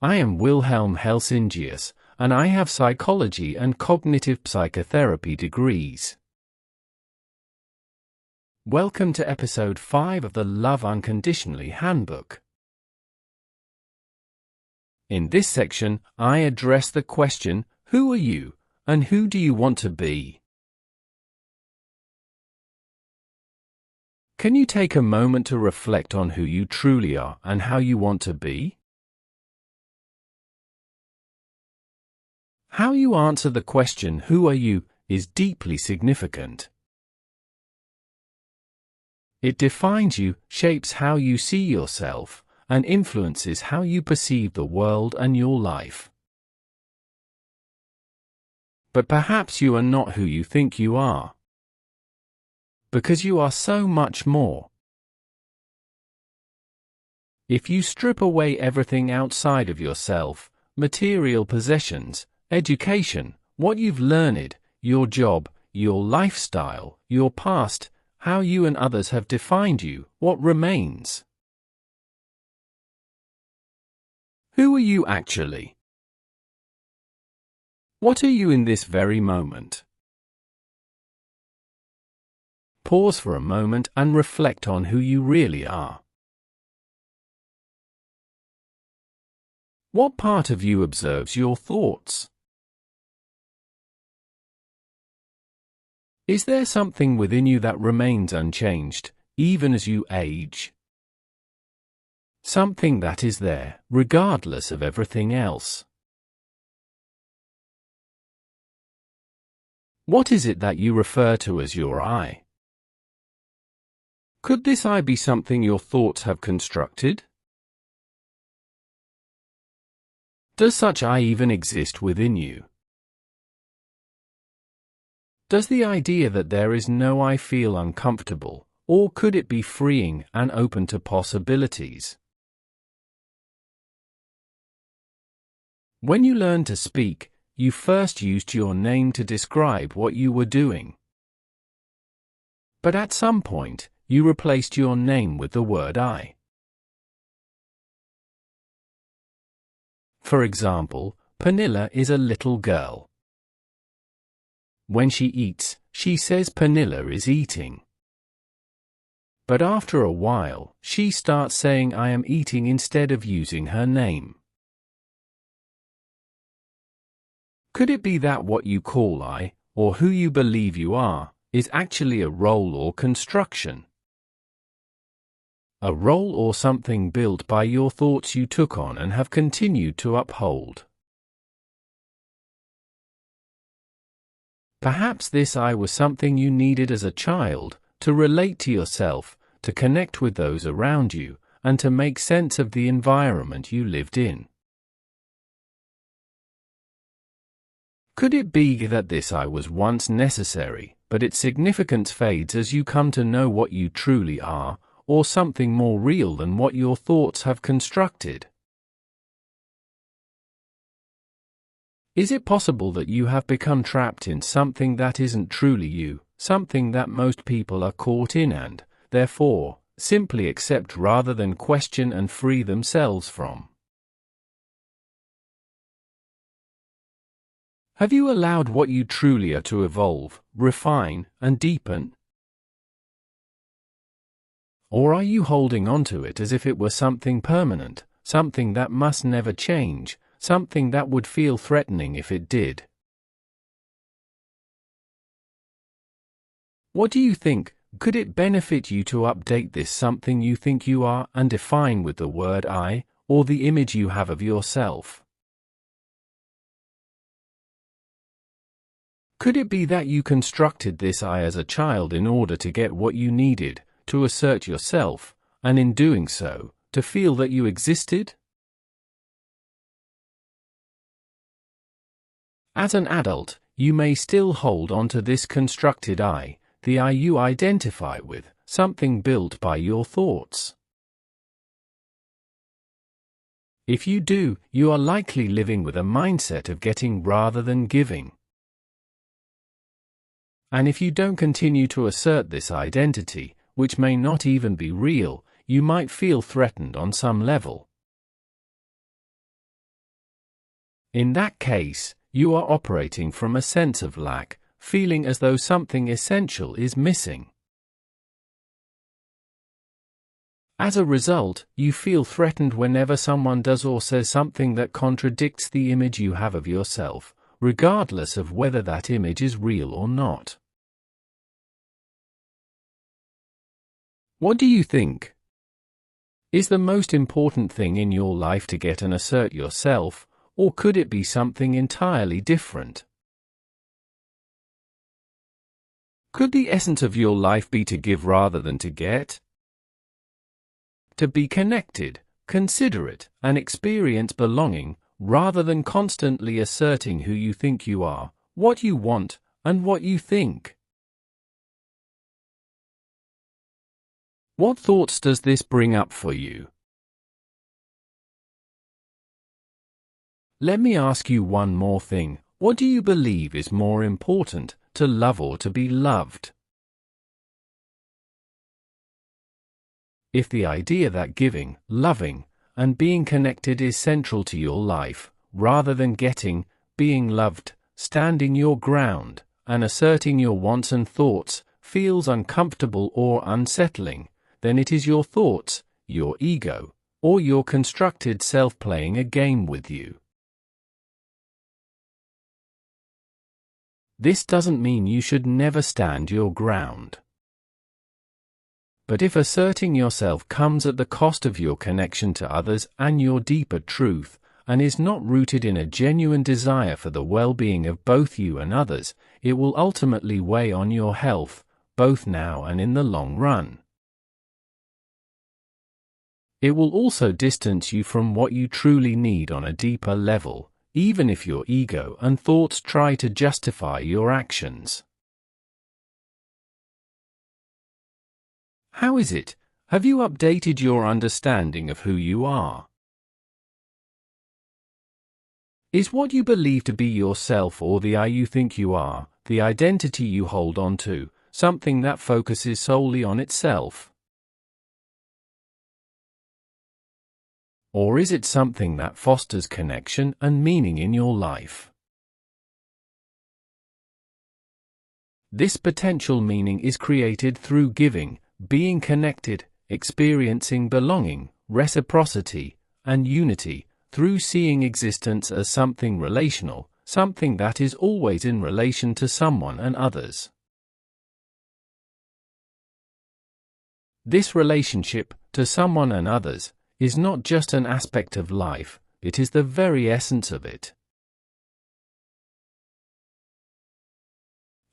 I am Wilhelm Helsingius, and I have psychology and cognitive psychotherapy degrees. Welcome to episode 5 of the Love Unconditionally Handbook. In this section, I address the question, who are you, and who do you want to be? Can you take a moment to reflect on who you truly are and how you want to be? How you answer the question, who are you, is deeply significant. It defines you, shapes how you see yourself, and influences how you perceive the world and your life. But perhaps you are not who you think you are. Because you are so much more. If you strip away everything outside of yourself, material possessions, education, what you've learned, your job, your lifestyle, your past, how you and others have defined you, what remains? Who are you actually? What are you in this very moment? Pause for a moment and reflect on who you really are. What part of you observes your thoughts? Is there something within you that remains unchanged, even as you age? Something that is there, regardless of everything else. What is it that you refer to as your I? Could this I be something your thoughts have constructed? Does such I even exist within you? Does the idea that there is no I feel uncomfortable, or could it be freeing and open to possibilities? When you learned to speak, you first used your name to describe what you were doing. But at some point, you replaced your name with the word I. For example, Pernilla is a little girl. When she eats, she says Pernilla is eating. But after a while, she starts saying I am eating instead of using her name. Could it be that what you call I, or who you believe you are, is actually a role or construction? A role or something built by your thoughts you took on and have continued to uphold. Perhaps this I was something you needed as a child, to relate to yourself, to connect with those around you, and to make sense of the environment you lived in. Could it be that this I was once necessary, but its significance fades as you come to know what you truly are, or something more real than what your thoughts have constructed? Is it possible that you have become trapped in something that isn't truly you, something that most people are caught in and, therefore, simply accept rather than question and free themselves from? Have you allowed what you truly are to evolve, refine, and deepen? Or are you holding on to it as if it were something permanent, something that must never change, something that would feel threatening if it did? What do you think? Could it benefit you to update this something you think you are and define with the word I, or the image you have of yourself? Could it be that you constructed this I as a child in order to get what you needed, to assert yourself, and in doing so, to feel that you existed? As an adult, you may still hold on to this constructed I, the I you identify with, something built by your thoughts. If you do, you are likely living with a mindset of getting rather than giving. And if you don't continue to assert this identity, which may not even be real, you might feel threatened on some level. In that case, you are operating from a sense of lack, feeling as though something essential is missing. As a result, you feel threatened whenever someone does or says something that contradicts the image you have of yourself, regardless of whether that image is real or not. What do you think? Is the most important thing in your life to get and assert yourself, or could it be something entirely different? Could the essence of your life be to give rather than to get? To be connected, considerate, and experience belonging, rather than constantly asserting who you think you are, what you want, and what you think? What thoughts does this bring up for you? Let me ask you one more thing. What do you believe is more important, to love or to be loved? If the idea that giving, loving, and being connected is central to your life, rather than getting, being loved, standing your ground, and asserting your wants and thoughts, feels uncomfortable or unsettling, then it is your thoughts, your ego, or your constructed self playing a game with you. This doesn't mean you should never stand your ground. But if asserting yourself comes at the cost of your connection to others and your deeper truth, and is not rooted in a genuine desire for the well-being of both you and others, it will ultimately weigh on your health, both now and in the long run. It will also distance you from what you truly need on a deeper level, even if your ego and thoughts try to justify your actions. How is it? Have you updated your understanding of who you are? Is what you believe to be yourself or the I you think you are, the identity you hold on to, something that focuses solely on itself? Or is it something that fosters connection and meaning in your life? This potential meaning is created through giving, being connected, experiencing belonging, reciprocity, and unity, through seeing existence as something relational, something that is always in relation to someone and others. This relationship, to someone and others, is not just an aspect of life, it is the very essence of it.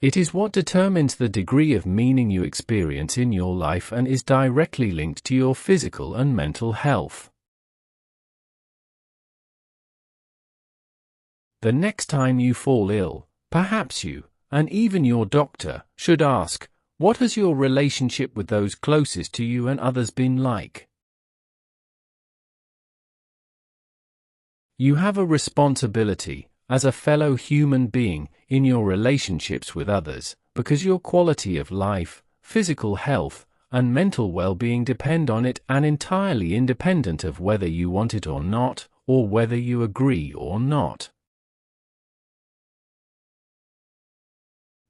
It is what determines the degree of meaning you experience in your life and is directly linked to your physical and mental health. The next time you fall ill, perhaps you, and even your doctor, should ask, what has your relationship with those closest to you and others been like? You have a responsibility, as a fellow human being, in your relationships with others, because your quality of life, physical health, and mental well-being depend on it and entirely independent of whether you want it or not, or whether you agree or not.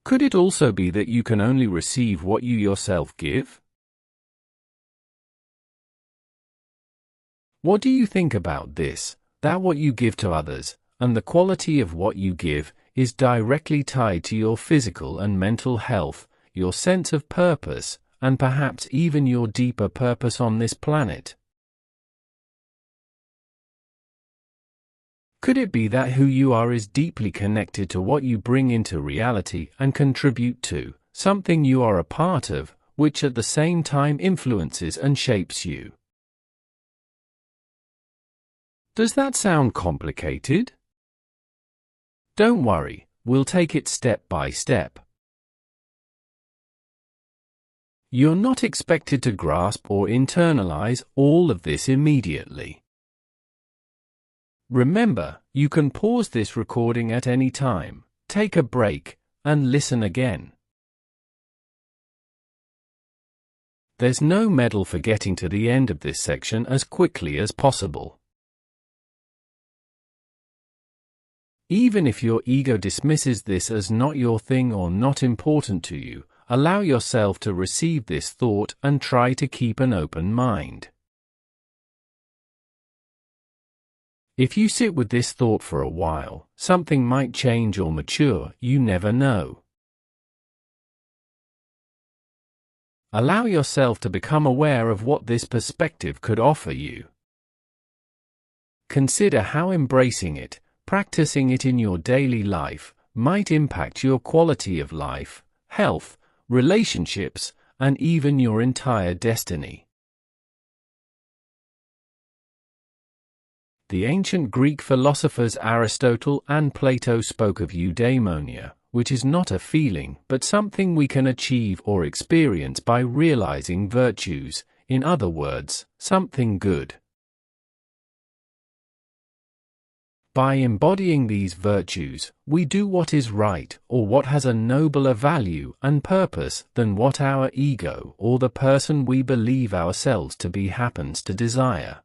Could it also be that you can only receive what you yourself give? What do you think about this? That what you give to others, and the quality of what you give, is directly tied to your physical and mental health, your sense of purpose, and perhaps even your deeper purpose on this planet. Could it be that who you are is deeply connected to what you bring into reality and contribute to, something you are a part of, which at the same time influences and shapes you? Does that sound complicated? Don't worry, we'll take it step by step. You're not expected to grasp or internalize all of this immediately. Remember, you can pause this recording at any time, take a break, and listen again. There's no medal for getting to the end of this section as quickly as possible. Even if your ego dismisses this as not your thing or not important to you, allow yourself to receive this thought and try to keep an open mind. If you sit with this thought for a while, something might change or mature, you never know. Allow yourself to become aware of what this perspective could offer you. Consider how embracing it, practicing it in your daily life, might impact your quality of life, health, relationships, and even your entire destiny. The ancient Greek philosophers Aristotle and Plato spoke of eudaimonia, which is not a feeling but something we can achieve or experience by realizing virtues, in other words, something good. By embodying these virtues, we do what is right or what has a nobler value and purpose than what our ego or the person we believe ourselves to be happens to desire.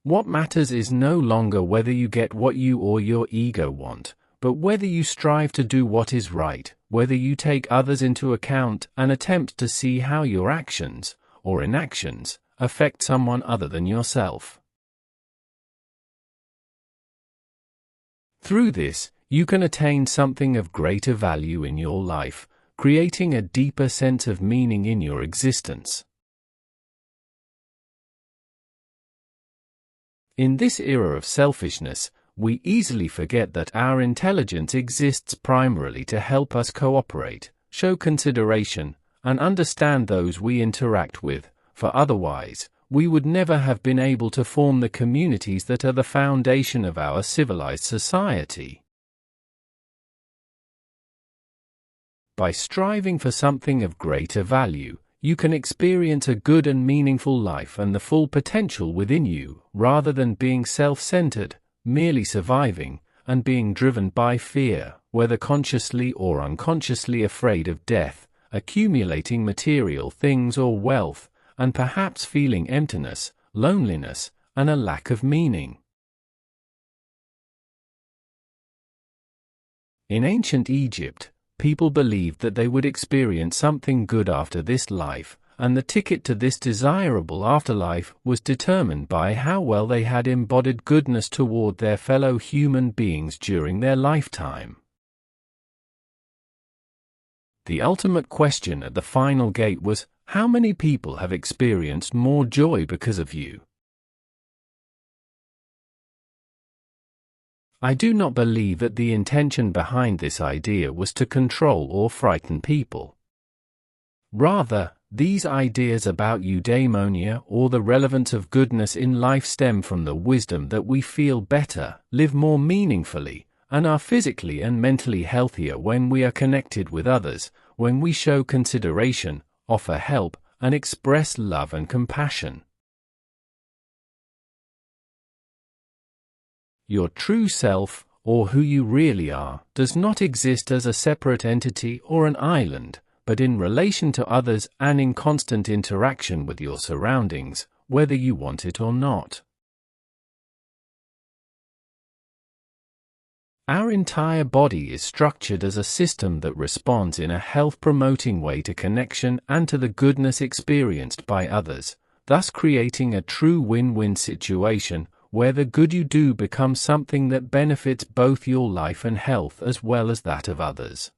What matters is no longer whether you get what you or your ego want, but whether you strive to do what is right, whether you take others into account and attempt to see how your actions, or inactions, affect someone other than yourself. Through this, you can attain something of greater value in your life, creating a deeper sense of meaning in your existence. In this era of selfishness, we easily forget that our intelligence exists primarily to help us cooperate, show consideration, and understand those we interact with, for otherwise, we would never have been able to form the communities that are the foundation of our civilized society. By striving for something of greater value, you can experience a good and meaningful life and the full potential within you, rather than being self-centered, merely surviving, and being driven by fear, whether consciously or unconsciously afraid of death, accumulating material things or wealth, and perhaps feeling emptiness, loneliness, and a lack of meaning. In ancient Egypt, people believed that they would experience something good after this life, and the ticket to this desirable afterlife was determined by how well they had embodied goodness toward their fellow human beings during their lifetime. The ultimate question at the final gate was, how many people have experienced more joy because of you? I do not believe that the intention behind this idea was to control or frighten people. Rather, these ideas about eudaimonia or the relevance of goodness in life stem from the wisdom that we feel better, live more meaningfully, and are physically and mentally healthier when we are connected with others, when we show consideration, offer help, and express love and compassion. Your true self, or who you really are, does not exist as a separate entity or an island, but in relation to others and in constant interaction with your surroundings, whether you want it or not. Our entire body is structured as a system that responds in a health-promoting way to connection and to the goodness experienced by others, thus creating a true win-win situation where the good you do becomes something that benefits both your life and health as well as that of others.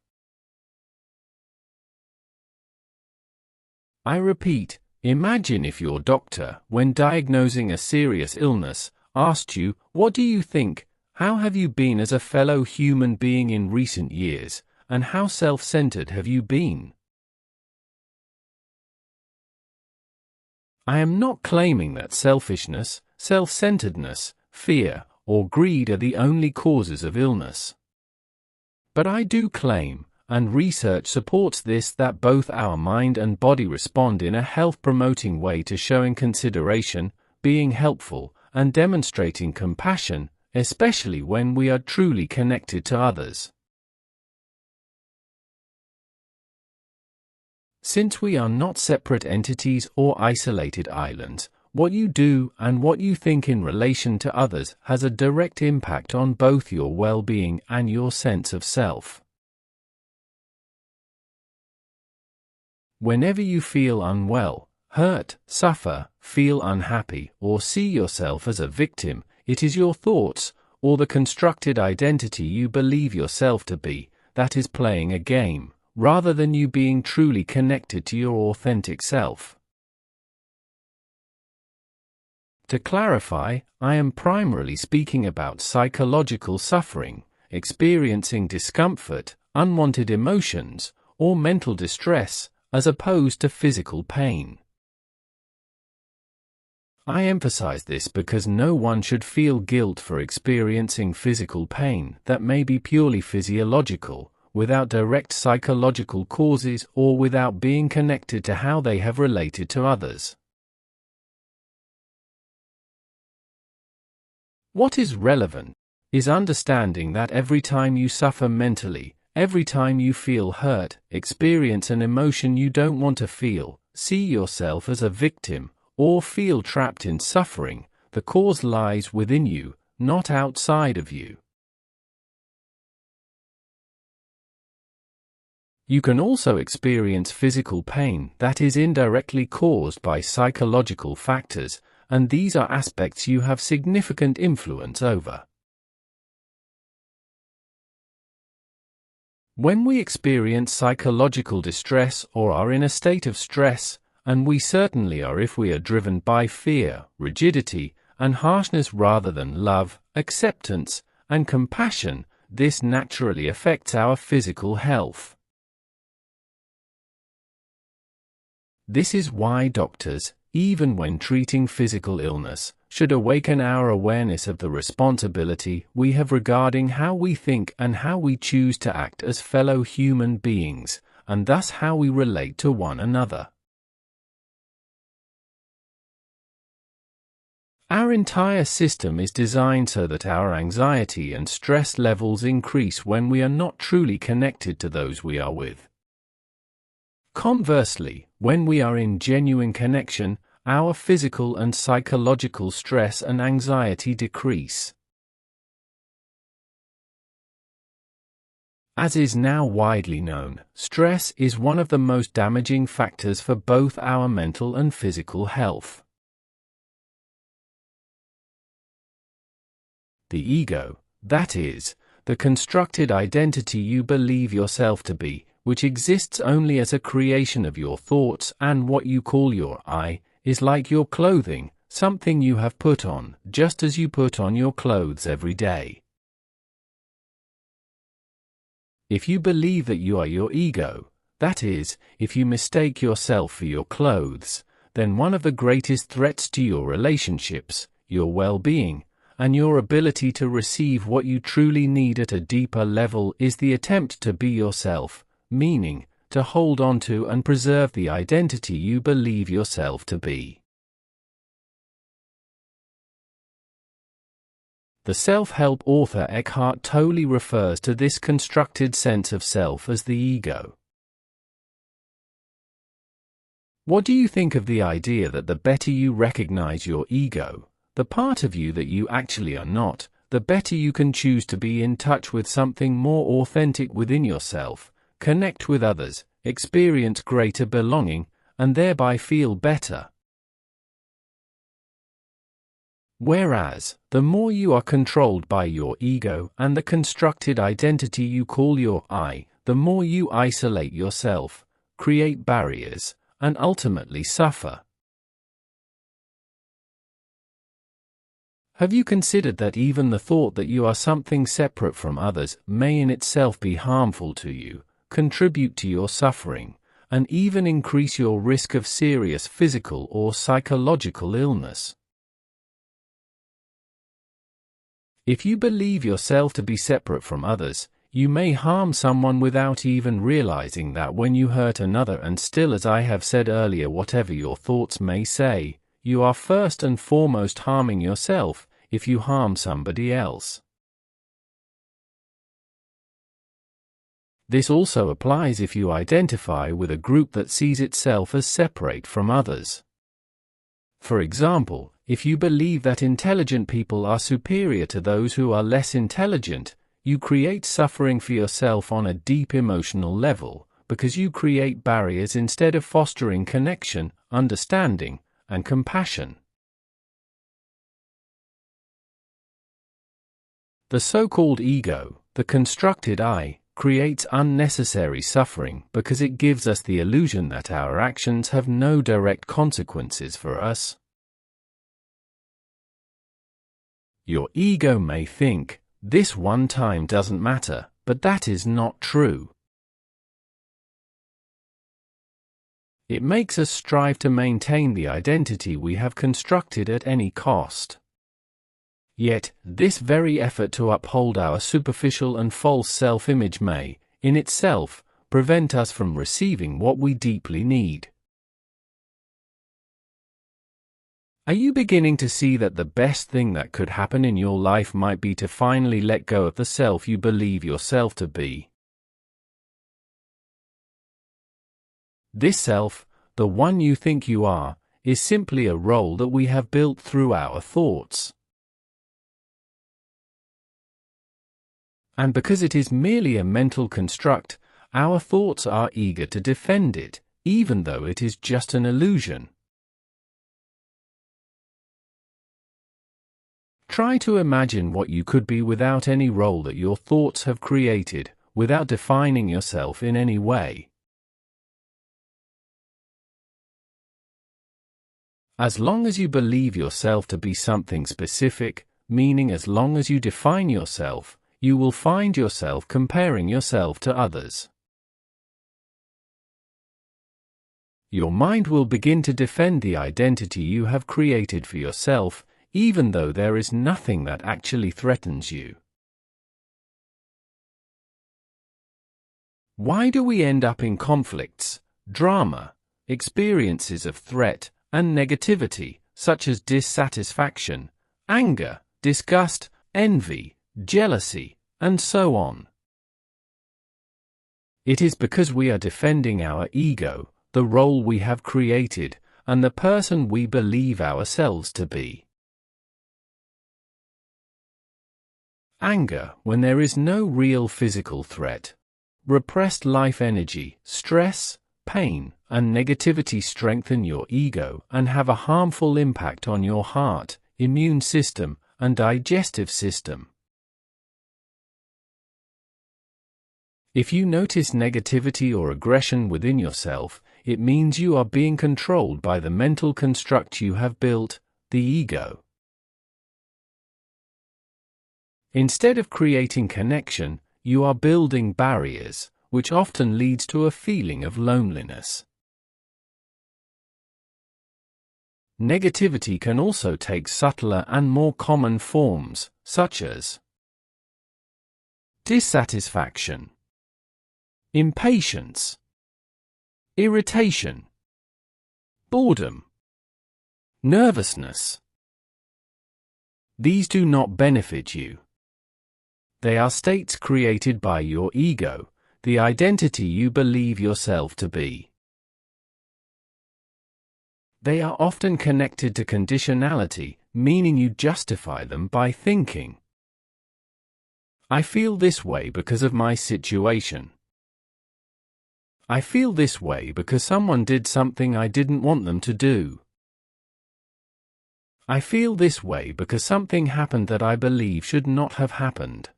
I repeat, imagine if your doctor, when diagnosing a serious illness, asked you, "What do you think? How have you been as a fellow human being in recent years, and how self-centered have you been?" I am not claiming that selfishness, self-centeredness, fear, or greed are the only causes of illness. But I do claim, and research supports this, that both our mind and body respond in a health-promoting way to showing consideration, being helpful, and demonstrating compassion, especially when we are truly connected to others. Since we are not separate entities or isolated islands, What you do and what you think in relation to others has a direct impact on both your well-being and your sense of self. Whenever you feel unwell, hurt, suffer, feel unhappy, or see yourself as a victim, it is your thoughts, or the constructed identity you believe yourself to be, that is playing a game, rather than you being truly connected to your authentic self. To clarify, I am primarily speaking about psychological suffering, experiencing discomfort, unwanted emotions, or mental distress, as opposed to physical pain. I emphasize this because no one should feel guilt for experiencing physical pain that may be purely physiological, without direct psychological causes or without being connected to how they have related to others. What is relevant is understanding that every time you suffer mentally, every time you feel hurt, experience an emotion you don't want to feel, see yourself as a victim, or feel trapped in suffering, the cause lies within you, not outside of you. You can also experience physical pain that is indirectly caused by psychological factors, and these are aspects you have significant influence over. When we experience psychological distress or are in a state of stress, and we certainly are if we are driven by fear, rigidity, and harshness rather than love, acceptance, and compassion, this naturally affects our physical health. This is why doctors, even when treating physical illness, should awaken our awareness of the responsibility we have regarding how we think and how we choose to act as fellow human beings, and thus how we relate to one another. Our entire system is designed so that our anxiety and stress levels increase when we are not truly connected to those we are with. Conversely, when we are in genuine connection, our physical and psychological stress and anxiety decrease. As is now widely known, stress is one of the most damaging factors for both our mental and physical health. The ego, that is, the constructed identity you believe yourself to be, which exists only as a creation of your thoughts and what you call your I, is like your clothing, something you have put on, just as you put on your clothes every day. If you believe that you are your ego, that is, if you mistake yourself for your clothes, then one of the greatest threats to your relationships, your well-being, and your ability to receive what you truly need at a deeper level is the attempt to be yourself, meaning, to hold on to and preserve the identity you believe yourself to be. The self-help author Eckhart Tolle refers to this constructed sense of self as the ego. What do you think of the idea that the better you recognize your ego, the part of you that you actually are not, the better you can choose to be in touch with something more authentic within yourself, connect with others, experience greater belonging, and thereby feel better? Whereas, the more you are controlled by your ego and the constructed identity you call your I, the more you isolate yourself, create barriers, and ultimately suffer. Have you considered that even the thought that you are something separate from others may in itself be harmful to you, contribute to your suffering, and even increase your risk of serious physical or psychological illness? If you believe yourself to be separate from others, you may harm someone without even realizing that when you hurt another, and still, as I have said earlier, whatever your thoughts may say, you are first and foremost harming yourself if you harm somebody else. This also applies if you identify with a group that sees itself as separate from others. For example, if you believe that intelligent people are superior to those who are less intelligent, you create suffering for yourself on a deep emotional level, because you create barriers instead of fostering connection, understanding, and compassion. The so-called ego, the constructed I, creates unnecessary suffering because it gives us the illusion that our actions have no direct consequences for us. Your ego may think, this one time doesn't matter, but that is not true. It makes us strive to maintain the identity we have constructed at any cost. Yet, this very effort to uphold our superficial and false self-image may, in itself, prevent us from receiving what we deeply need. Are you beginning to see that the best thing that could happen in your life might be to finally let go of the self you believe yourself to be? This self, the one you think you are, is simply a role that we have built through our thoughts. And because it is merely a mental construct, our thoughts are eager to defend it, even though it is just an illusion. Try to imagine what you could be without any role that your thoughts have created, without defining yourself in any way. As long as you believe yourself to be something specific, meaning as long as you define yourself, you will find yourself comparing yourself to others. Your mind will begin to defend the identity you have created for yourself, even though there is nothing that actually threatens you. Why do we end up in conflicts, drama, experiences of threat, and negativity, such as dissatisfaction, anger, disgust, envy, jealousy, and so on? It is because we are defending our ego, the role we have created, and the person we believe ourselves to be. Anger, when there is no real physical threat. Repressed life energy, stress, pain, and negativity strengthen your ego and have a harmful impact on your heart, immune system, and digestive system. If you notice negativity or aggression within yourself, it means you are being controlled by the mental construct you have built, the ego. Instead of creating connection, you are building barriers, which often leads to a feeling of loneliness. Negativity can also take subtler and more common forms, such as dissatisfaction, impatience, irritation, boredom, nervousness. These do not benefit you. They are states created by your ego, the identity you believe yourself to be. They are often connected to conditionality, meaning you justify them by thinking, I feel this way because of my situation. I feel this way because someone did something I didn't want them to do. I feel this way because something happened that I believe should not have happened.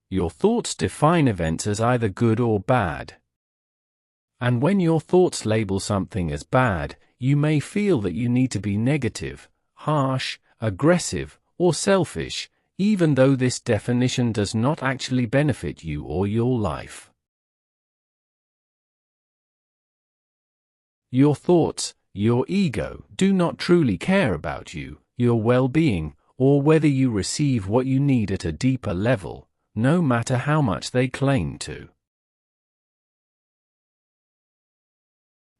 Your thoughts define events as either good or bad. And when your thoughts label something as bad, you may feel that you need to be negative, harsh, aggressive, or selfish, even though this definition does not actually benefit you or your life. Your thoughts, your ego, do not truly care about you, your well-being, or whether you receive what you need at a deeper level, no matter how much they claim to.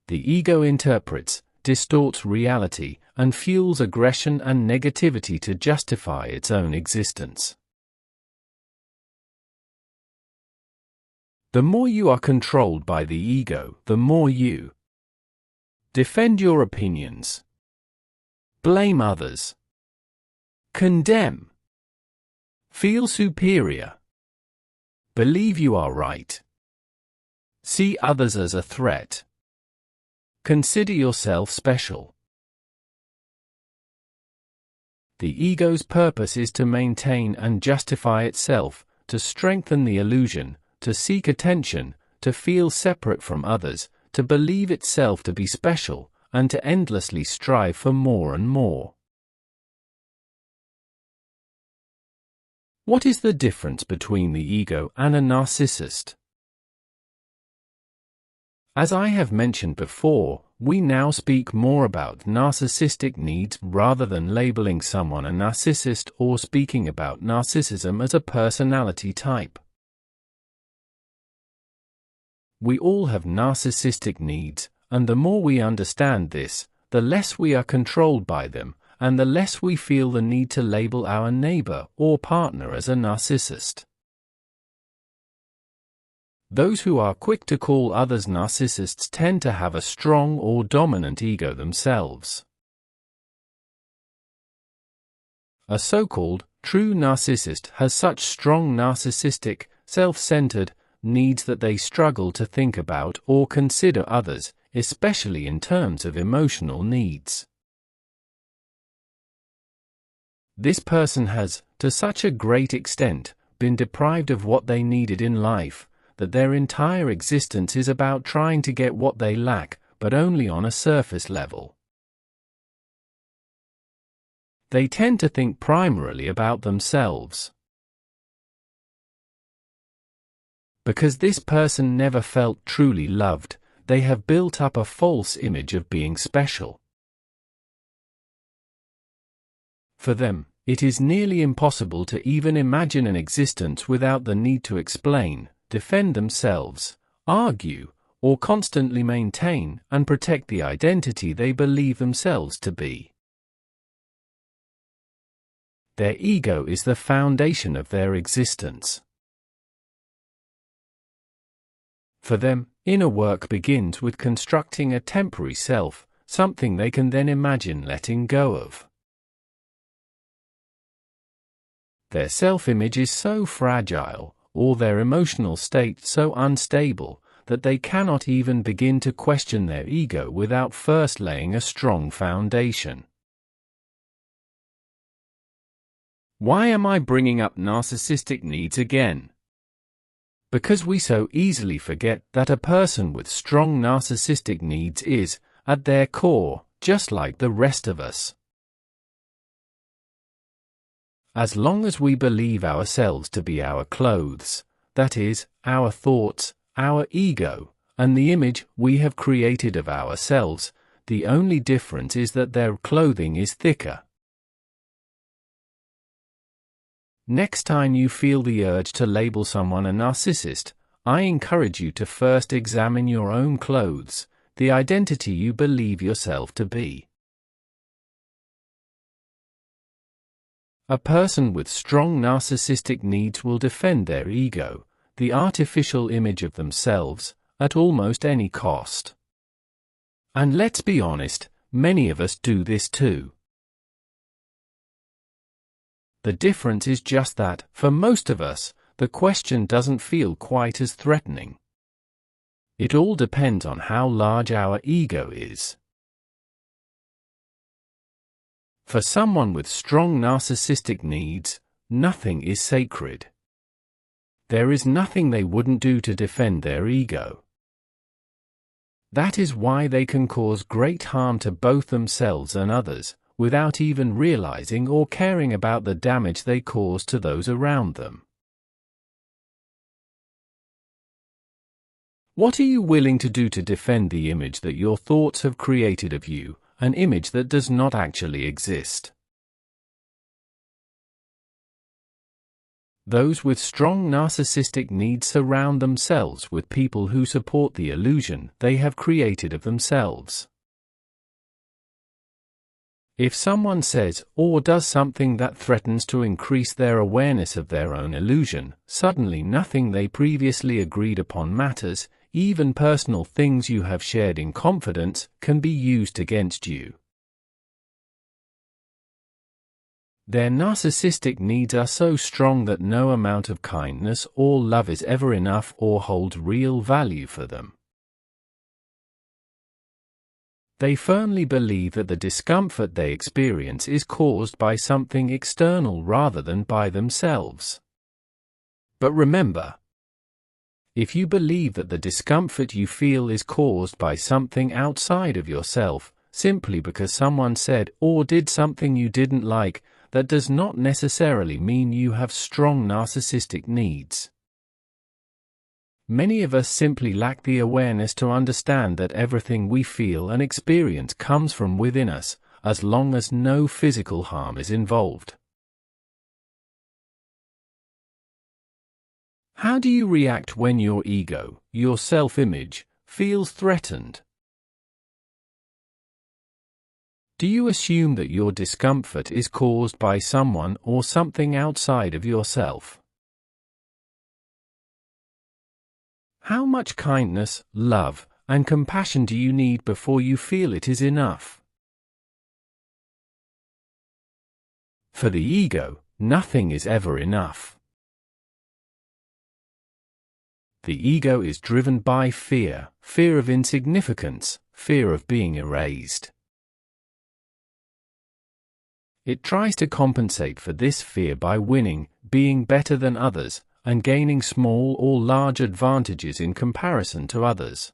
The ego interprets, distorts reality, and fuels aggression and negativity to justify its own existence. The more you are controlled by the ego, the more you Defend your opinions. Blame others. Condemn. Feel superior. Believe you are right. See others as a threat. Consider yourself special. The ego's purpose is to maintain and justify itself, to strengthen the illusion, to seek attention, to feel separate from others, to believe itself to be special, and to endlessly strive for more and more. What is the difference between the ego and a narcissist? As I have mentioned before, we now speak more about narcissistic needs rather than labeling someone a narcissist or speaking about narcissism as a personality type. We all have narcissistic needs, and the more we understand this, the less we are controlled by them, and the less we feel the need to label our neighbor or partner as a narcissist. Those who are quick to call others narcissists tend to have a strong or dominant ego themselves. A so-called true narcissist has such strong narcissistic, self-centered needs that they struggle to think about or consider others, especially in terms of emotional needs. This person has, to such a great extent, been deprived of what they needed in life, that their entire existence is about trying to get what they lack, but only on a surface level. They tend to think primarily about themselves. Because this person never felt truly loved, they have built up a false image of being special. For them, it is nearly impossible to even imagine an existence without the need to explain, defend themselves, argue, or constantly maintain and protect the identity they believe themselves to be. Their ego is the foundation of their existence. For them, inner work begins with constructing a temporary self, something they can then imagine letting go of. Their self-image is so fragile, or their emotional state so unstable, that they cannot even begin to question their ego without first laying a strong foundation. Why am I bringing up narcissistic needs again? Because we so easily forget that a person with strong narcissistic needs is, at their core, just like the rest of us. As long as we believe ourselves to be our clothes, that is, our thoughts, our ego, and the image we have created of ourselves, the only difference is that their clothing is thicker. Next time you feel the urge to label someone a narcissist, I encourage you to first examine your own clothes, the identity you believe yourself to be. A person with strong narcissistic needs will defend their ego, the artificial image of themselves, at almost any cost. And let's be honest, many of us do this too. The difference is just that, for most of us, the question doesn't feel quite as threatening. It all depends on how large our ego is. For someone with strong narcissistic needs, nothing is sacred. There is nothing they wouldn't do to defend their ego. That is why they can cause great harm to both themselves and others, without even realizing or caring about the damage they cause to those around them. What are you willing to do to defend the image that your thoughts have created of you, an image that does not actually exist? Those with strong narcissistic needs surround themselves with people who support the illusion they have created of themselves. If someone says or does something that threatens to increase their awareness of their own illusion, suddenly nothing they previously agreed upon matters, even personal things you have shared in confidence, can be used against you. Their narcissistic needs are so strong that no amount of kindness or love is ever enough or holds real value for them. They firmly believe that the discomfort they experience is caused by something external rather than by themselves. But remember, if you believe that the discomfort you feel is caused by something outside of yourself, simply because someone said or did something you didn't like, that does not necessarily mean you have strong narcissistic needs. Many of us simply lack the awareness to understand that everything we feel and experience comes from within us, as long as no physical harm is involved. How do you react when your ego, your self-image, feels threatened? Do you assume that your discomfort is caused by someone or something outside of yourself? How much kindness, love, and compassion do you need before you feel it is enough? For the ego, nothing is ever enough. The ego is driven by fear, fear of insignificance, fear of being erased. It tries to compensate for this fear by winning, being better than others, and gaining small or large advantages in comparison to others.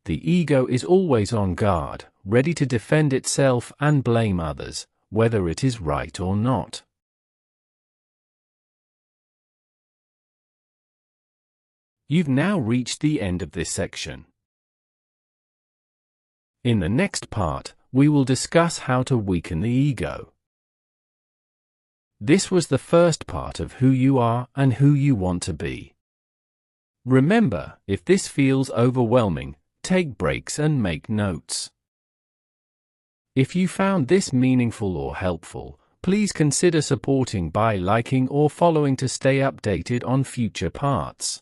The ego is always on guard, ready to defend itself and blame others, whether it is right or not. You've now reached the end of this section. In the next part, we will discuss how to weaken the ego. This was the first part of who you are and who you want to be. Remember, if this feels overwhelming, take breaks and make notes. If you found this meaningful or helpful, please consider supporting by liking or following to stay updated on future parts.